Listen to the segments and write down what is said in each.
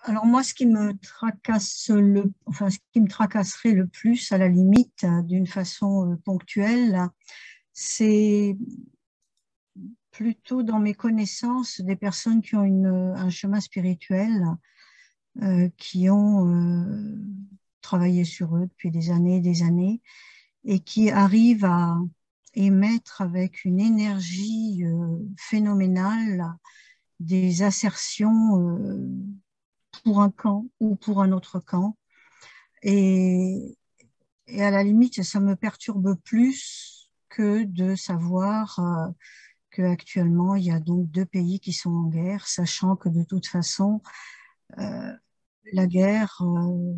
Alors moi, ce qui me tracasserait le plus, à la limite, d'une façon ponctuelle, c'est plutôt dans mes connaissances des personnes qui ont un chemin spirituel, qui ont travaillé sur eux depuis des années, et qui arrivent à émettre avec une énergie phénoménale des assertions pour un camp ou pour un autre camp. Et, et à la limite, ça me perturbe plus que de savoir qu'actuellement, il y a donc deux pays qui sont en guerre, sachant que de toute façon, euh, la guerre, euh,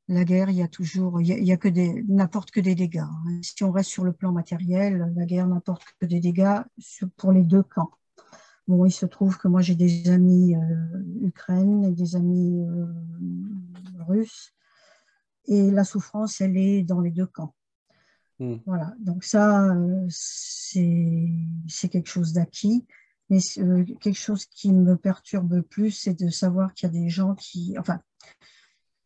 la guerre, il y a que n'apporte que des dégâts, hein. Si on reste sur le plan matériel, la guerre n'apporte que des dégâts pour les deux camps. Bon, il se trouve que moi j'ai des amis ukrainiens et des amis russes, et la souffrance, elle est dans les deux camps. Hmm. Voilà, donc ça, c'est quelque chose d'acquis. Mais quelque chose qui me perturbe plus, c'est de savoir qu'il y a des gens enfin,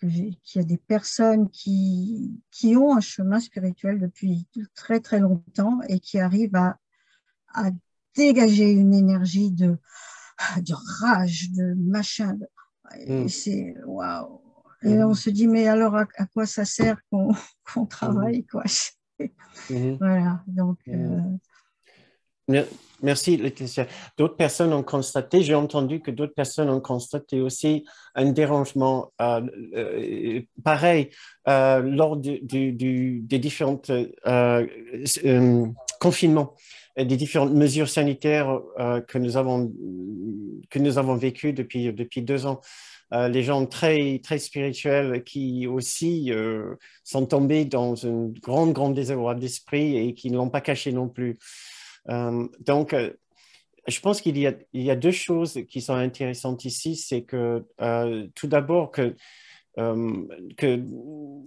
qu'il y a des personnes qui ont un chemin spirituel depuis très très longtemps et qui arrivent à dégager une énergie de rage, de machin. Et Hmm. c'est waouh. Et on Mhm. se dit, mais alors à quoi ça sert qu'on Mhm. travaille, quoi? Mhm. Voilà, donc Mhm. Mer- Merci, Laetitia. D'autres personnes ont constaté, j'ai entendu que d'autres personnes ont constaté aussi un dérangement pareil lors des différentes euh, confinements, et des différentes mesures sanitaires que nous avons vécues depuis 2 ans. Les gens très, très spirituels qui aussi sont tombés dans un grand désarroi d'esprit et qui ne l'ont pas caché non plus. Donc, je pense il y a deux choses qui sont intéressantes ici. C'est que tout d'abord que nous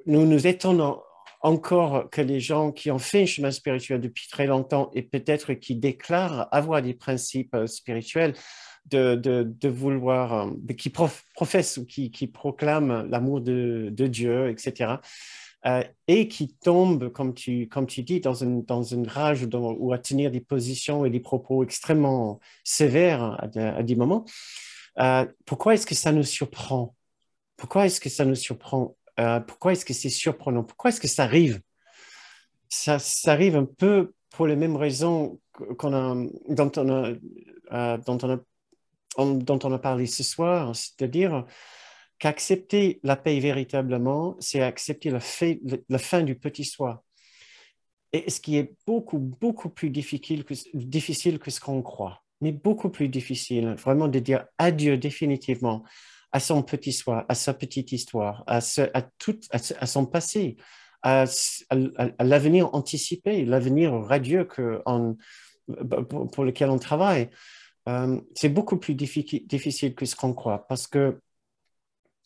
nous étonnons encore que les gens qui ont fait un chemin spirituel depuis très longtemps et peut-être qui déclarent avoir des principes spirituels, de vouloir, qui professent ou qui proclament l'amour de Dieu, etc., et qui tombent, comme tu dis, dans une rage ou à tenir des positions et des propos extrêmement sévères à des moments. Pourquoi est-ce que ça nous surprend? Pourquoi est-ce que ça nous surprend? Pourquoi est-ce que c'est surprenant? Pourquoi est-ce que ça arrive? Ça arrive un peu pour les mêmes raisons qu'on a, dont on a dont on a parlé ce soir, c'est-à-dire qu'accepter la paix véritablement, c'est accepter la fin du petit soi. Et ce qui est beaucoup plus difficile que ce qu'on croit, mais beaucoup plus difficile, vraiment de dire adieu définitivement à son petit soi, à sa petite histoire, à son passé, à l'avenir anticipé, l'avenir radieux pour lequel on travaille. C'est beaucoup plus difficile que ce qu'on croit parce que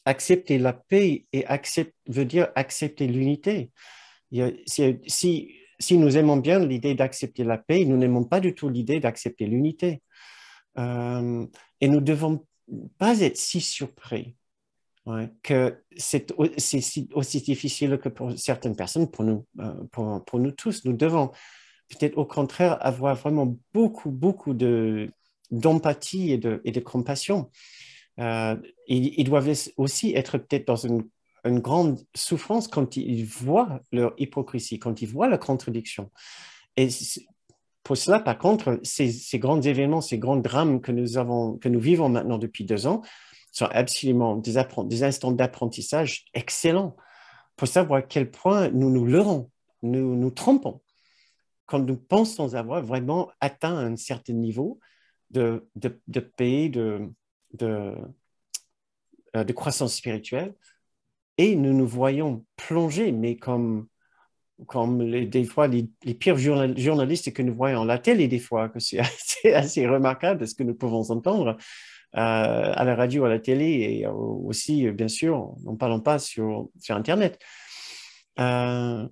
accepter la paix veut dire accepter l'unité. Si nous aimons bien l'idée d'accepter la paix, nous n'aimons pas du tout l'idée d'accepter l'unité. Euh, et nous ne devons pas être si surpris, ouais, que c'est aussi difficile que pour certaines personnes, pour nous tous. Nous devons peut-être au contraire avoir vraiment beaucoup d'empathie et de compassion. Ils doivent aussi être peut-être dans une grande souffrance quand ils voient leur hypocrisie, quand ils voient la contradiction. Et pour cela, par contre, ces grands événements, ces grands drames que nous vivons maintenant depuis 2 ans, sont absolument des instants d'apprentissage excellents pour savoir à quel point nous nous leurrons, nous trompons quand nous pensons avoir vraiment atteint un certain niveau de paix, de, de croissance spirituelle, et nous nous voyons plonger, mais comme des fois les pires journalistes que nous voyons à la télé, des fois, que c'est assez remarquable ce que nous pouvons entendre à la radio, à la télé, et aussi, bien sûr, n'en parlons pas sur Internet. Euh,